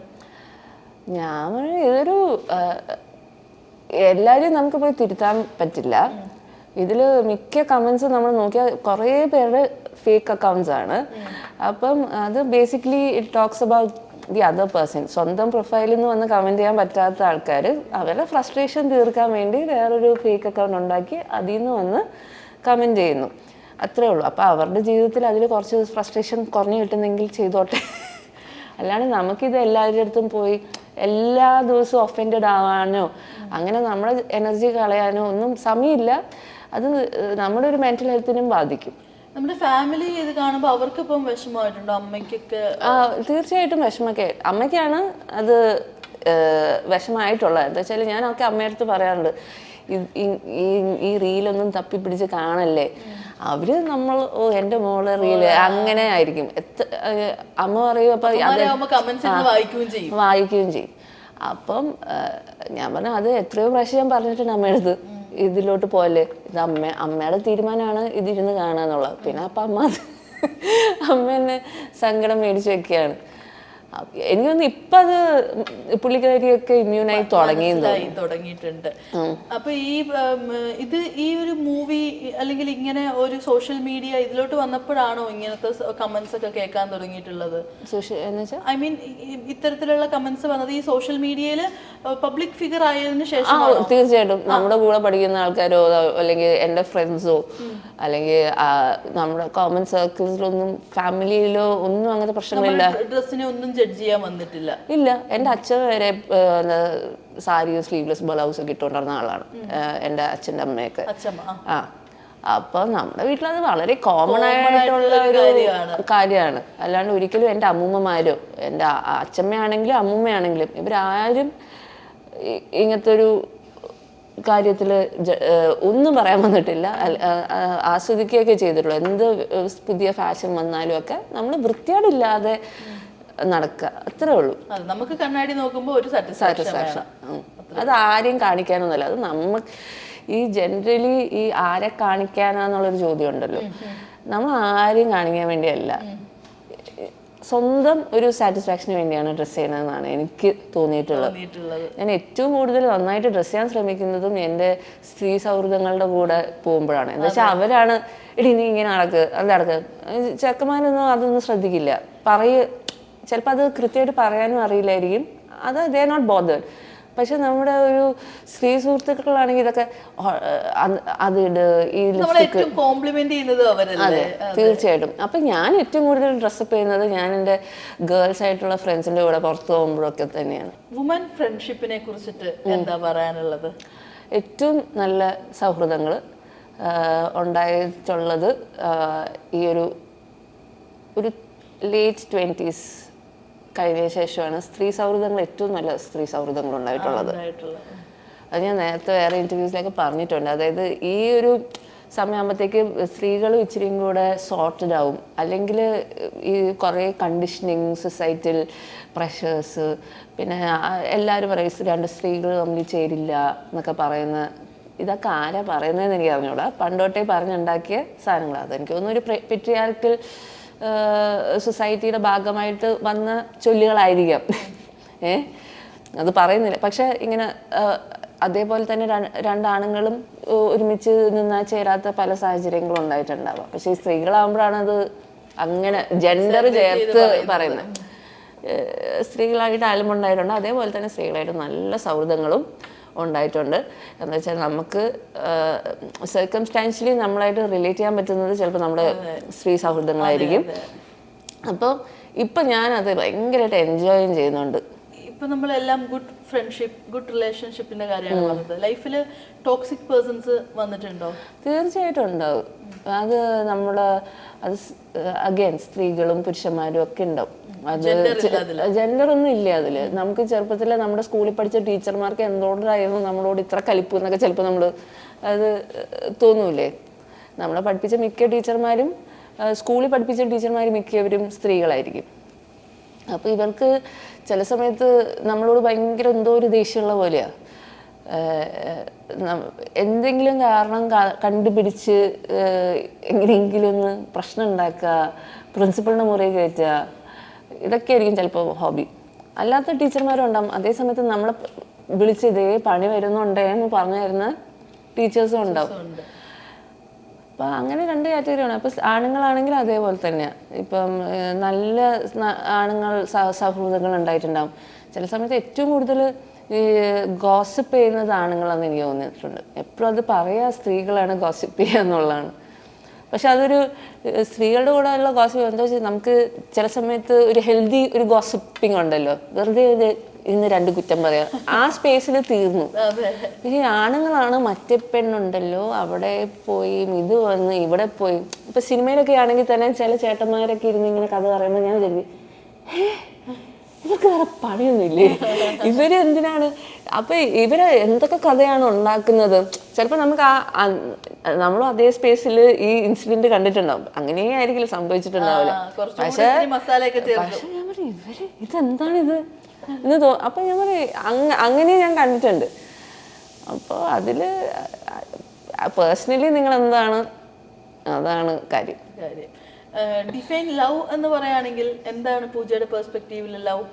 ഞാൻ ഇതൊരു എല്ലാവരെയും നമുക്ക് പോയി തിരുത്താൻ പറ്റില്ല. ഇതിൽ മിക്ക കമൻസ് നമ്മൾ നോക്കിയാൽ കുറേ പേരുടെ ഫേക്ക് അക്കൗണ്ട്സ് ആണ്. അപ്പം അത് basically it talks about the other person. സ്വന്തം പ്രൊഫൈലിൽ നിന്ന് വന്ന് കമൻറ്റ് ചെയ്യാൻ പറ്റാത്ത ആൾക്കാർ അവരുടെ ഫ്രസ്ട്രേഷൻ തീർക്കാൻ വേണ്ടി വേറൊരു ഫേക്ക് അക്കൗണ്ട് ഉണ്ടാക്കി അതിൽ നിന്ന് വന്ന് കമൻറ്റ് ചെയ്യുന്നു, അത്രേ ഉള്ളൂ. അപ്പോൾ അവരുടെ ജീവിതത്തിൽ അതിൽ കുറച്ച് ഫ്രസ്ട്രേഷൻ കുറഞ്ഞു കിട്ടുന്നെങ്കിൽ ചെയ്തോട്ടെ. അല്ലാണ്ട് നമുക്കിത് എല്ലാവരുടെ അടുത്തും പോയി എല്ലാ ദിവസവും ഒഫൻഡഡ് ആവാനോ അങ്ങനെ നമ്മുടെ എനർജി കളയാനോ ഒന്നും സമയമില്ല. അത് നമ്മുടെ ഒരു മെന്റൽ ഹെൽത്തിനും ബാധിക്കും. നമ്മുടെ ഫാമിലി ഇത് കാണുമ്പോൾ അവർക്ക് ഇപ്പം വിഷമമായിട്ടുണ്ടോ? അമ്മയ്ക്കൊക്കെ തീർച്ചയായിട്ടും വിഷമമൊക്കെ അമ്മയ്ക്കാണ് അത് വിഷമമായിട്ടുള്ളത്. എന്താ വെച്ചാൽ ഞാനൊക്കെ അമ്മയടുത്ത് പറയാറുണ്ട്, ഈ റീലൊന്നും തപ്പിപ്പിടിച്ച് കാണല്ലേ. അവര് നമ്മൾ എൻ്റെ മോളെ റീല് അങ്ങനെ ആയിരിക്കും. അമ്മ പറയും അപ്പൊ വായിക്കുകയും ചെയ്യും. അപ്പം ഞാൻ പറഞ്ഞ അത് എത്രയോ പ്രാവശ്യം ഞാൻ പറഞ്ഞിട്ടുണ്ട് അമ്മയടുത്ത്, ഇതിലോട്ട് പോലെ ഇത് അമ്മയുടെ തീരുമാനമാണ് ഇതിരുന്ന് കാണാന്നുള്ളത്. പിന്നെ അപ്പം അമ്മ എന്നെ സങ്കടം മേടിച്ചു വെക്കുകയാണ്. എനിക്കൊന്ന് ഇപ്പൊ അത് പുള്ളിക്കാരിയൊക്കെ ഇമ്മ്യൂണായി തുടങ്ങിയിട്ടുണ്ട്. അപ്പൊ ഈ ഒരു മൂവി അല്ലെങ്കിൽ ഇങ്ങനെ ഒരു സോഷ്യൽ മീഡിയ ഇതിലോട്ട് വന്നപ്പോഴാണോ ഇങ്ങനത്തെ കമന്റ്സ് ഒക്കെ കേൾക്കാൻ തുടങ്ങിയിട്ടുള്ളത്? ഐ മീൻ ഇത്തരത്തിലുള്ള കമന്റ്സ് വന്നത് ഈ സോഷ്യൽ മീഡിയയിൽ പബ്ലിക് ഫിഗർ ആയതിനു ശേഷം? തീർച്ചയായിട്ടും നമ്മുടെ കൂടെ പഠിക്കുന്ന ആൾക്കാരോ അല്ലെങ്കിൽ എൻ്റെ ഫ്രണ്ട്സോ അല്ലെങ്കിൽ നമ്മുടെ കോമൺ സർക്കിൾസിലൊന്നും ഫാമിലിയിലോ ഒന്നും അങ്ങനത്തെ പ്രശ്നങ്ങളില്ല. ഡ്രസ്സിനെ ഒന്നും ജഡ്ജ് ചെയ്യാൻ വന്നിട്ടില്ല. ഇല്ല, എൻ്റെ അച്ഛൻ വരെ സാരിയോ സ്ലീവ്ലെസ് ബ്ലൗസ് ഒക്കെ ഇട്ടുകൊണ്ടിരുന്ന ആളാണ്, എൻ്റെ അച്ഛൻ്റെ അമ്മയൊക്കെ. ആ അപ്പൊ നമ്മുടെ വീട്ടിലത് വളരെ കോമൺ ആയിട്ടുള്ള ഒരു കാര്യമാണ്. അല്ലാണ്ട് ഒരിക്കലും എൻ്റെ അമ്മൂമ്മമാരോ എൻ്റെ അച്ഛമ്മയാണെങ്കിലും അമ്മൂമ്മയാണെങ്കിലും ഇവരാരും ഇങ്ങനത്തെ ഒരു കാര്യത്തിൽ ഒന്നും പറയാൻ വന്നിട്ടില്ല. ആസ്വദിക്കുകയൊക്കെ ചെയ്തിട്ടുള്ളൂ. എന്ത് പുതിയ ഫാഷൻ വന്നാലും ഒക്കെ നമ്മൾ വൃത്തിയോടില്ലാതെ നടക്കുക, അത്രേ ഉള്ളൂ. നമുക്ക് കണ്ണാടി നോക്കുമ്പോൾ ഒരു സാറ്റിസ്ഫാക്ഷൻ. അത് ആരെയും കാണിക്കാനൊന്നുമല്ല. അത് നമ്മൾ ഈ ജനറലി ഈ ആരെ കാണിക്കാനാന്നുള്ളൊരു ചോദ്യം ഉണ്ടല്ലോ, നമ്മൾ ആരെയും കാണിക്കാൻ വേണ്ടിയല്ല, സ്വന്തം ഒരു സാറ്റിസ്ഫാക്ഷന് വേണ്ടിയാണ് ഡ്രസ്സ് ചെയ്യണമെന്നാണ് എനിക്ക് തോന്നിയിട്ടുള്ളത്. ഞാൻ ഏറ്റവും കൂടുതൽ നന്നായിട്ട് ഡ്രസ്സ് ചെയ്യാൻ ശ്രമിക്കുന്നതും എൻ്റെ സ്ത്രീ സൗഹൃദങ്ങളുടെ കൂടെ പോകുമ്പോഴാണ്. എന്താ വെച്ചാൽ അവരാണ് ഇടി നീ ഇങ്ങനെ നടക്ക് അത് നടക്ക്. ചെക്കന്മാരൊന്നും അതൊന്നും ശ്രദ്ധിക്കില്ല. ചിലപ്പോൾ അത് കൃത്യമായിട്ട് പറയാനും അറിയില്ലായിരിക്കും. അത് ദേ ആർ നോട്ട് ബോതേർഡ്. പക്ഷെ നമ്മുടെ ഒരു സ്ത്രീ സുഹൃത്തുക്കളാണെങ്കിൽ ഇതൊക്കെ അതിട് ഈ അതെ തീർച്ചയായിട്ടും. അപ്പം ഞാൻ ഏറ്റവും കൂടുതൽ ഡ്രസ്സപ്പ് ചെയ്യുന്നത് ഞാൻ എൻ്റെ ഗേൾസ് ആയിട്ടുള്ള ഫ്രണ്ട്സിൻ്റെ കൂടെ പുറത്ത് പോകുമ്പോഴൊക്കെ തന്നെയാണ്. വുമൻ ഫ്രണ്ട്ഷിപ്പിനെ കുറിച്ചിട്ട് എന്താ പറയാനുള്ളത്? ഏറ്റവും നല്ല സൗഹൃദങ്ങൾ ഉണ്ടായിട്ടുള്ളത് ഈ ഒരു ലേറ്റ് 20s കഴിഞ്ഞ ശേഷമാണ് സ്ത്രീ സൗഹൃദങ്ങൾ ഏറ്റവും നല്ല സ്ത്രീ സൗഹൃദങ്ങൾ ഉണ്ടായിട്ടുള്ളത്. അത് ഞാൻ നേരത്തെ വേറെ ഇൻ്റർവ്യൂസിലൊക്കെ പറഞ്ഞിട്ടുണ്ട്. അതായത് ഈ ഒരു സമയമാകുമ്പോഴത്തേക്ക് സ്ത്രീകളും ഇച്ചിരിയും കൂടെ സോർട്ടഡ് ആവും. അല്ലെങ്കിൽ ഈ കുറേ കണ്ടീഷനിങ്, സൊസൈറ്റൽ പ്രഷേഴ്സ്, പിന്നെ എല്ലാവരും പറയും 2 സ്ത്രീകൾ തമ്മിൽ ചേരില്ല എന്നൊക്കെ പറയുന്ന ഇതൊക്കെ ആരാ പറയുന്നതെന്ന് എനിക്ക് അറിഞ്ഞൂടാ. പണ്ടോട്ടേ പറഞ്ഞുണ്ടാക്കിയ സാധനങ്ങളാണ്. അതെനിക്ക് തോന്നുന്നു ഒരു പെട്രിയാർക്കൽ സൊസൈറ്റിയുടെ ഭാഗമായിട്ട് വന്ന ചൊല്ലുകളായിരിക്കാം. അത് പറയുന്നില്ല. പക്ഷെ ഇങ്ങനെ അതേപോലെ തന്നെ 2 ആണുങ്ങളും ഒരുമിച്ച് നിന്നാൽ ചേരാത്ത പല സാഹചര്യങ്ങളും ഉണ്ടായിട്ടുണ്ടാവാം. പക്ഷെ ഈ സ്ത്രീകളാകുമ്പോഴാണ് അത് അങ്ങനെ ജെൻഡർ ചേർത്ത് പറയുന്നത്. സ്ത്രീകളായിട്ട് ആലുമുണ്ടായിട്ടുണ്ട്. അതേപോലെ തന്നെ സ്ത്രീകളായിട്ട് നല്ല സൗഹൃദങ്ങളും ഉണ്ടായിട്ടുണ്ട്. എന്ന് വെച്ചാൽ നമുക്ക് സർക്കംസ്റ്റാൻഷ്യലി നമ്മളായിട്ട് റിലേറ്റ് ചെയ്യാൻ പറ്റുന്നത് ചിലപ്പോൾ നമ്മുടെ സ്ത്രീ സൗഹൃദങ്ങളായിരിക്കും. അപ്പോൾ ഇപ്പം ഞാനത് ഭയങ്കരമായിട്ട് എൻജോയും ചെയ്യുന്നുണ്ട്. ഇപ്പൊ നമ്മളെല്ലാം ഗുഡ് ഫ്രണ്ട്ഷിപ്പ്, ഗുഡ് റിലേഷൻഷിപ്പിന്റെ കാര്യമാണ് പറഞ്ഞത്. ലൈഫിൽ ടോക്സിക് പേഴ്സൺസ് വന്നിട്ടുണ്ടോ? തീർച്ചയായിട്ടും ഉണ്ടാവും. അത് അത് അഗൈൻ സ്ത്രീകളും പുരുഷന്മാരും ഒക്കെ ഉണ്ടാവും. അത് ജെൻഡർ ഒന്നും ഇല്ല അതിൽ. നമുക്ക് ചെറുപ്പത്തിൽ നമ്മുടെ സ്കൂളിൽ പഠിച്ച ടീച്ചർമാർക്ക് എന്തുകൊണ്ടായിരുന്നു നമ്മളോട് ഇത്ര കലിപ്പ് എന്നൊക്കെ ചിലപ്പോൾ നമ്മൾ അത് തോന്നൂലേ. നമ്മളെ പഠിപ്പിച്ച മിക്ക ടീച്ചർമാരും, സ്കൂളിൽ പഠിപ്പിച്ച ടീച്ചർമാർ മിക്കവരും സ്ത്രീകളായിരിക്കും. അപ്പോൾ ഇവർക്ക് ചില സമയത്ത് നമ്മളോട് ഭയങ്കര എന്തോ ഒരു ദേഷ്യമുള്ള പോലെയാണ്. എന്തെങ്കിലും കാരണം കണ്ടുപിടിച്ച് എങ്ങനെയെങ്കിലും ഒന്ന് പ്രശ്നം ഉണ്ടാക്കുക, പ്രിൻസിപ്പളിൻ്റെ മുറിയിൽ കയറ്റുക, ഇതൊക്കെ ആയിരിക്കും ചിലപ്പോൾ ഹോബി. അല്ലാത്ത ടീച്ചർമാരും ഉണ്ടാവും. അതേ സമയത്ത് നമ്മളെ വിളിച്ച് ഇതേ പണി വരുന്നുണ്ടേ എന്ന് പറഞ്ഞു തരുന്ന ടീച്ചേഴ്സും ഉണ്ടാവും. അപ്പം അങ്ങനെ 2 കാറ്റഗറിയാണ്. അപ്പം ആണുങ്ങളാണെങ്കിൽ അതേപോലെ തന്നെയാണ്. ഇപ്പം നല്ല ആണുങ്ങൾ സൗഹൃദങ്ങൾ ഉണ്ടായിട്ടുണ്ടാവും. ചില സമയത്ത് ഏറ്റവും കൂടുതൽ ഈ ഗോസിപ്പ് ചെയ്യുന്നത് ആണുങ്ങളാണെന്ന് എനിക്ക് തോന്നിയിട്ടുണ്ട്. എപ്പോഴും അത് പറയുക സ്ത്രീകളാണ് ഗോസിപ്പ് ചെയ്യുക എന്നുള്ളതാണ്. പക്ഷെ അതൊരു സ്ത്രീകളുടെ കൂടെ ഉള്ള ഗോസിപ്പ് എന്താ വെച്ചാൽ നമുക്ക് ചില സമയത്ത് ഒരു ഹെൽത്തി ഒരു ഗോസിപ്പിംഗ് ഉണ്ടല്ലോ. വെറുതെ ഇന്ന് 2 കുറ്റം പറയാം, ആ സ്പേസിൽ തീർന്നു. പക്ഷേ ആണുങ്ങളാണ് മറ്റേ പെണ്ണുണ്ടല്ലോ അവിടെ പോയി, ഇത് വന്ന് ഇവിടെ പോയി. ഇപ്പൊ സിനിമയിലൊക്കെ ആണെങ്കിൽ തന്നെ ചില ചേട്ടന്മാരൊക്കെ ഇരുന്ന് ഇങ്ങനെ കഥ പറയുമ്പോൾ ഞാൻ വിചാരിക്കും, ഇവർക്ക് വേറെ പണിയൊന്നുമില്ലേ, ഇവര് എന്തിനാണ്? അപ്പൊ ഇവര് എന്തൊക്കെ കഥയാണ് ഉണ്ടാക്കുന്നത്. ചിലപ്പോൾ നമുക്ക് നമ്മളും അതേ സ്പേസിൽ ഈ ഇൻസിഡന്റ് കണ്ടിട്ടുണ്ടാവും. അങ്ങനെ ആയിരിക്കില്ല സംഭവിച്ചിട്ടുണ്ടാവില്ല. പക്ഷെ ഞാൻ പറയും ഇവര് ഇതെന്താണിത് എന്ന് അപ്പൊ ഞാൻ പറയും അങ്ങനെ ഞാൻ കണ്ടിട്ടുണ്ട്. അപ്പോൾ അതില് പേഴ്സണലി നിങ്ങൾ എന്താണ്, അതാണ് കാര്യം. ഡിഫൈൻ ലവ് എന്ന് പറയുകയാണെങ്കിൽ എന്താണ് പൂജയുടെ പെർസ്പെക്റ്റീവിൽ ലവ്?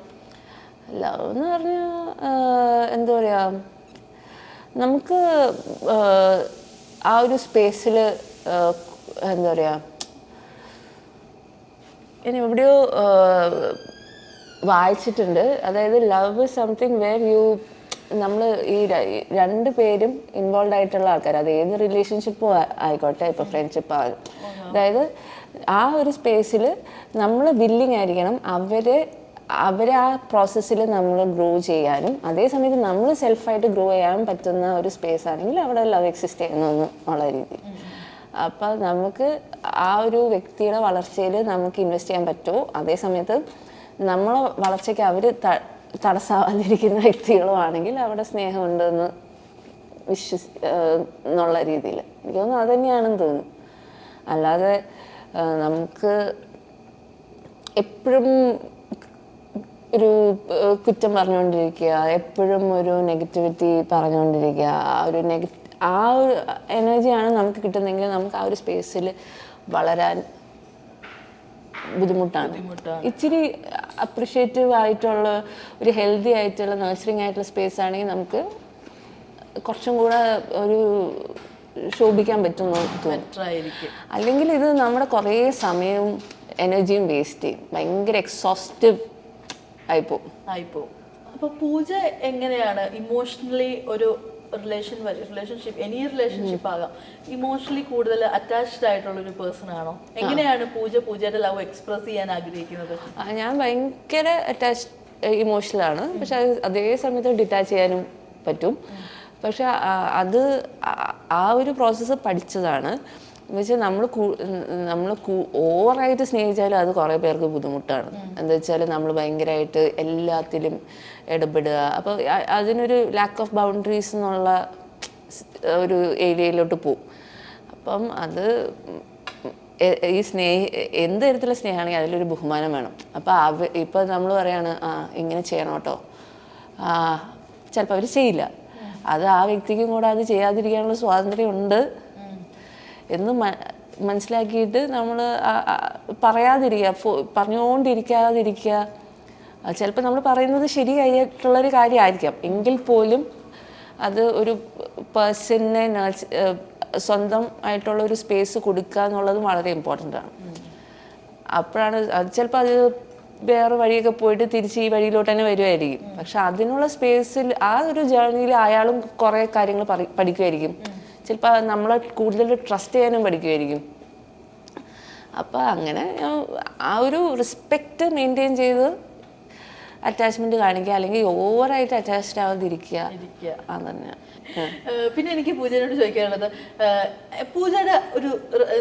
ലവ് എന്ന് പറഞ്ഞാൽ എന്താ പറയാ, നമുക്ക് ആ ഒരു സ്പേസിൽ എന്താ പറയാ, ഇനി എവിടെയോ വായിച്ചിട്ടുണ്ട്. അതായത് love is something where you, നമ്മൾ ഈ 2 പേരും ഇൻവോൾവ് ആയിട്ടുള്ള ആൾക്കാർ, അത് ഏത് റിലേഷൻഷിപ്പും ആയിക്കോട്ടെ, ഇപ്പോൾ ഫ്രണ്ട്ഷിപ്പ് ആകും. അതായത് ആ ഒരു സ്പേസിൽ നമ്മൾ വില്ലിങ് ആയിരിക്കണം അവരെ ആ പ്രോസസ്സിൽ നമ്മൾ ഗ്രോ ചെയ്യാനും, അതേസമയത്ത് നമ്മൾ സെൽഫായിട്ട് ഗ്രോ ചെയ്യാൻ പറ്റുന്ന ഒരു സ്പേസ് ആണെങ്കിൽ അവിടെ ലവ് എക്സിസ്റ്റ് ചെയ്യുന്നു എന്നുള്ള രീതി. അപ്പം നമുക്ക് ആ ഒരു വ്യക്തിയുടെ വളർച്ചയിൽ നമുക്ക് ഇൻവെസ്റ്റ് ചെയ്യാൻ പറ്റുമോ, അതേസമയത്ത് നമ്മളെ വളർച്ചയ്ക്ക് അവർ തടസ്സമാതിരിക്കുന്ന വ്യക്തികളും ആണെങ്കിൽ അവിടെ സ്നേഹമുണ്ടെന്ന് എന്നുള്ള രീതിയിൽ എനിക്ക് തോന്നുന്നു അത് തന്നെയാണെന്ന് തോന്നുന്നു. അല്ലാതെ നമുക്ക് എപ്പോഴും ഒരു കുറ്റം പറഞ്ഞുകൊണ്ടിരിക്കുക, എപ്പോഴും ഒരു നെഗറ്റിവിറ്റി പറഞ്ഞുകൊണ്ടിരിക്കുക, ആ ഒരു എനർജിയാണ് നമുക്ക് കിട്ടുന്നതെങ്കിൽ നമുക്ക് ആ ഒരു സ്പേസിൽ വളരാൻ ബുദ്ധിമുട്ടാണ്. ഇച്ചിരി അപ്രിഷ്യേറ്റീവ് ആയിട്ടുള്ള ഒരു ഹെൽത്തി ആയിട്ടുള്ള നഴ്സറിങ് ആയിട്ടുള്ള സ്പേസ് ആണെങ്കിൽ നമുക്ക് കുറച്ചും കൂടെ ഒരു ശോഭിക്കാൻ പറ്റുന്നു. അല്ലെങ്കിൽ ഇത് നമ്മുടെ കുറേ സമയവും എനർജിയും വേസ്റ്റ് ചെയ്യും, ഭയങ്കര എക്സോസ്റ്റീവ് ആയിപ്പോ. അപ്പോൾ പൂജ എങ്ങനെയാണ് ഇമോഷണലി ഒരു റിലേഷൻഷിപ്പ്, എനി റിലേഷൻഷിപ്പ് ആകാം, ഇമോഷണലി കൂടുതൽ അറ്റാച്ച്ഡ് ആയിട്ടുള്ള ഒരു പേഴ്സൺ ആണോ? എങ്ങനെയാണ് പൂജയുടെ ലവ് എക്സ്പ്രസ് ചെയ്യാൻ ആഗ്രഹിക്കുന്നത്? ഞാൻ ഭയങ്കര അറ്റാച്ച്ഡ് ഇമോഷണലാണ്. പക്ഷെ അതേ സമയത്ത് ഡിറ്റാച്ച് ചെയ്യാനും പറ്റും. പക്ഷെ അത് ആ ഒരു പ്രോസസ്സ് പഠിച്ചതാണ്. എന്ന് വെച്ചാൽ നമ്മൾ ഓവറായിട്ട് സ്നേഹിച്ചാലും അത് കുറേ പേർക്ക് ബുദ്ധിമുട്ടാണ്. എന്താ വെച്ചാൽ നമ്മൾ ഭയങ്കരമായിട്ട് എല്ലാത്തിലും ഇടപെടുക. അപ്പോൾ അതിനൊരു ലാക്ക് ഓഫ് ബൗണ്ടറീസ് എന്നുള്ള ഒരു ഏരിയയിലോട്ട് പോവും. അപ്പം അത് ഈ എന്ത് തരത്തിലുള്ള സ്നേഹമാണെങ്കിൽ അതിലൊരു ബഹുമാനം വേണം. അപ്പോൾ ഇപ്പോൾ നമ്മൾ പറയാണ് ഇങ്ങനെ ചെയ്യണം കേട്ടോ, ചിലപ്പോൾ അവർ ചെയ്യില്ല. അത് ആ വ്യക്തിക്കും കൂടെ അത് ചെയ്യാതിരിക്കാനുള്ള സ്വാതന്ത്ര്യം ഉണ്ട് എന്ന് മനസ്സിലാക്കിയിട്ട് നമ്മൾ പറഞ്ഞുകൊണ്ടിരിക്കാതിരിക്കുക. ചിലപ്പോൾ നമ്മൾ പറയുന്നത് ശരിയായിട്ടുള്ളൊരു കാര്യമായിരിക്കാം, എങ്കിൽ പോലും അത് ഒരു പേഴ്സണിനെ സ്വന്തം ആയിട്ടുള്ള ഒരു സ്പേസ് കൊടുക്കുക എന്നുള്ളത് വളരെ ഇമ്പോർട്ടൻ്റ് ആണ്. അപ്പോഴാണ് അത് ചിലപ്പോൾ അത് വേറെ വഴിയൊക്കെ പോയിട്ട് തിരിച്ച് ഈ വഴിയിലോട്ട് തന്നെ വരുമായിരിക്കും. പക്ഷെ അതിനുള്ള സ്പേസിൽ ആ ഒരു ജേർണിയിൽ അയാളും കുറേ കാര്യങ്ങൾ പഠിക്കുമായിരിക്കും. ചിലപ്പോൾ നമ്മളെ കൂടുതൽ ട്രസ്റ്റ് ചെയ്യാനും പഠിക്കുമായിരിക്കും. അപ്പോൾ അങ്ങനെ ആ ഒരു റെസ്പെക്റ്റ് മെയിൻറ്റെയിൻ ചെയ്ത് അറ്റാച്ച്മെന്റ് കാണിക്കുക, അല്ലെങ്കിൽ ഓവറായിട്ട് അറ്റാച്ച്ഡ് ആവാതിരിക്കുക. അതന്നെ. പിന്നെ എനിക്ക് പൂജയോട് ചോദിക്കാനുള്ളത്, പൂജയുടെ ഒരു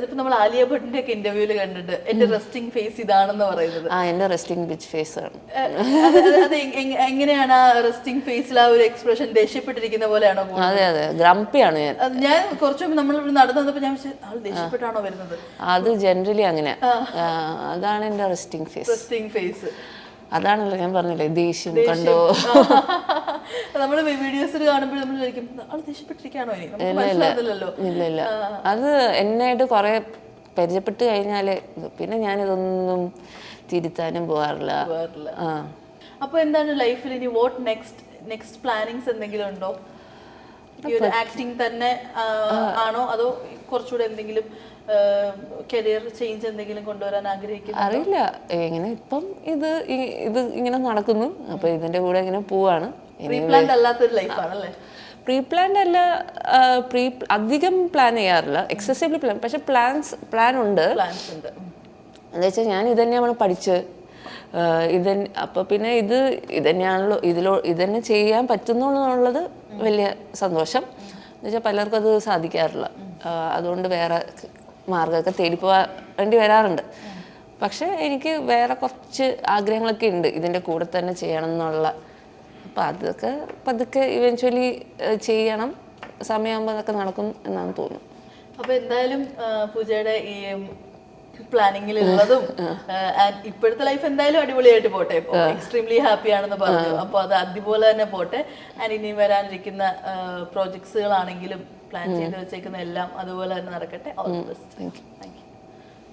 ഇപ്പൊ നമ്മൾ ആലിയ ഭട്ടിന്റെ ഒക്കെ ഇന്റർവ്യൂല് കണ്ടിട്ട് എന്റെ റെസ്റ്റിംഗ് ഫേസ് ഇതാണെന്ന് പറയുന്നത്. എന്റെ റെസ്റ്റിംഗ് ബിച്ച് ഫേസ് ആണ്. അത് എങ്ങനെയാണ് ആ റെസ്റ്റിംഗ് ഫേസിൽ ആ ഒരു എക്സ്പ്രഷൻ? ദേഷ്യപ്പെട്ടിരിക്കുന്ന പോലെയാണോ? അതെ അതെ, ഗ്രംപിയാണ് ഞാൻ. ഞാൻ കുറച്ചു മുമ്പ് നമ്മൾ നടന്നു വന്നപ്പോ ഞാൻ ആൾ ദേഷ്യപ്പെട്ടാണോ വരുന്നത്? അത് ജനറലി അങ്ങനെ. അതാണ് എന്റെ റെസ്റ്റിംഗ് ഫേസ്. റെസ്റ്റിംഗ് ഫേസ് അതാണല്ലോ ഞാൻ പറഞ്ഞില്ലേ, ദേഷ്യം കണ്ടോ. നമ്മള് വീഡിയോസിൽ കാണുമ്പോൾ നമ്മൾ വിചാരിക്കും ആള് ദേഷ്യപ്പെട്ടിരിക്കാണോ ഇനി, നമുക്ക് മനസ്സിലാകുന്നില്ലല്ലോ. ഇല്ല, അത് എന്നായിട്ട് കുറെ പരിചയപ്പെട്ട് കഴിഞ്ഞാല് പിന്നെ ഞാനിതൊന്നും തിരുത്താനും പോകാറില്ല. അപ്പൊ എന്താണ് ലൈഫിൽ ഇനി വാട്ട് നെക്സ്റ്റ് പ്ലാനിങ്സ് എന്തെങ്കിലും ഉണ്ടോ? ഈ ഒരു ആക്ടിങ് തന്നെ ആണോ, അതോ കുറച്ചുകൂടെ എന്തെങ്കിലും കരിയർ ചേഞ്ച് എന്തെങ്കിലും കൊണ്ടുവരാൻ ആഗ്രഹിക്കുന്നു? അറിയില്ല, എങ്ങനെ ഇപ്പം ഇത് ഇങ്ങനെ നടക്കുന്നു, അപ്പൊ ഇതിന്റെ കൂടെ ഇങ്ങനെ പോവാണ്. അല്ലാത്തൊരു ലൈഫാണല്ലേ? പ്രീ പ്ലാൻഡ് അല്ല, അധികം പ്ലാൻ ചെയ്യാറില്ല, എക്സസീവ്ലി പ്ലാൻ. പക്ഷെ പ്ലാൻ ഉണ്ട്. എന്താ വെച്ചാൽ ഞാൻ ഇതന്നെയാണ് പഠിച്ച് അപ്പോൾ പിന്നെ ഇതന്നെയാണല്ലോ ഇതന്നെ ചെയ്യാൻ പറ്റുന്നുള്ളൂ എന്നുള്ളത് വലിയ സന്തോഷം. എന്നുവെച്ചാൽ പലർക്കും അത് സാധിക്കാറില്ല. അതുകൊണ്ട് വേറെ മാർഗമൊക്കെ തേടിപ്പോവേണ്ടി വരാറുണ്ട്. പക്ഷെ എനിക്ക് വേറെ കുറച്ച് ആഗ്രഹങ്ങളൊക്കെ ഉണ്ട് ഇതിൻ്റെ കൂടെ തന്നെ ചെയ്യണം എന്നുള്ള. അപ്പം അതൊക്കെ പതുക്കെ ഇവൻച്വലി ചെയ്യണം, സമയമാകുമ്പോൾ അതൊക്കെ നടക്കും എന്നാണ് തോന്നുന്നു. അപ്പോൾ എന്തായാലും പൂജയുടെ ഈ പ്ലാനിങ്ങിലുള്ളതും ഇപ്പോഴത്തെ ലൈഫ് എന്തായാലും അടിപൊളിയായിട്ട് പോട്ടെ. ഇപ്പോൾ എക്സ്ട്രീംലി ഹാപ്പി ആണെന്ന് പറഞ്ഞു, അപ്പോൾ അത് അതുപോലെ തന്നെ പോട്ടെ. ആൻഡ് ഇനി വരാനിരിക്കുന്ന പ്രോജക്ട്സുകളാണെങ്കിലും പ്ലാൻ ചെയ്ത് വെച്ചേക്കുന്ന എല്ലാം അതുപോലെ തന്നെ നടക്കട്ടെ. All the best. Thank you.